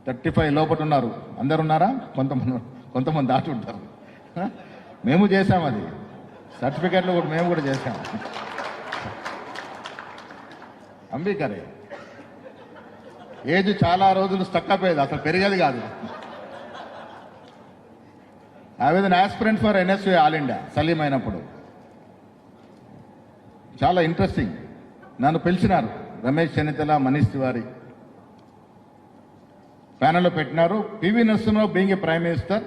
35 లోపల ఉన్నారు. అందరు ఉన్నారా? కొంతమంది దాటి ఉంటారు. మేము చేశాం అది. సర్టిఫికెట్లు కూడా మేము కూడా చేశాం. అంబీకరే ఏజ్ చాలా రోజులు స్టక్ అయిపోయేది, అసలు పెరిగేది కాదు. I was an aspirant for NSU all India సలీం అయినప్పుడు. చాలా ఇంట్రెస్టింగ్. నన్ను పిలిచినారు, రమేష్ చెన్నితల, మనీష్ తివారీ ప్యానెల్లో పెట్టినారు. PV Narasimharao being a prime minister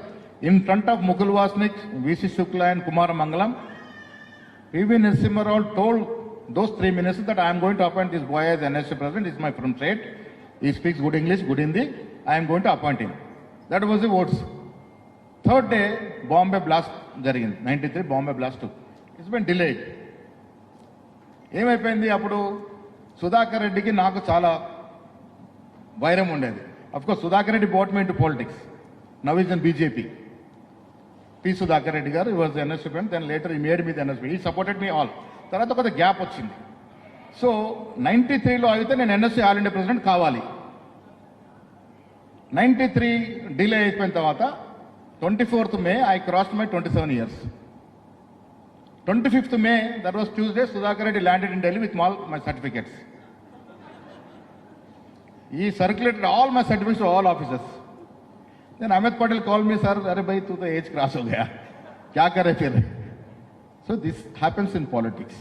in front of Mukul Wasnik, VC Shukla and కుమార మంగళం, PV Narasimharao told those 3 ministers that I am going to appoint this boy as NSU president. He is my from state. He speaks good English, good Hindi. I am going to appoint him. That was the votes. Third day, Bombay blast జరిగింది. 93 Bombay blast. It's been delayed. ఏమైపోయింది? అప్పుడు సుధాకర్ రెడ్డికి నాకు చాలా వైరం ఉండేది. Of course Sudhakar Reddy brought me into politics. Now he's in BJP. P. Sudhakar Reddy garu, he was the NSU president. Then later he made me the NSU. He supported me all. తర్వాత కొంత gap వచ్చింది. So 93లో అయితే నేను NSC all India president కావాలి. 93 delay అయిపోయిన తర్వాత 24th May I crossed my 27 years. 25th May, that was Tuesday, Sudhakar Reddy landed in Delhi with all my certificates. He circulated all my certificates to all officers. Then Ahmed Patel called me, sir, अरे भाई तू तो as cross हो गया, क्या करे फिर? So this happens in politics.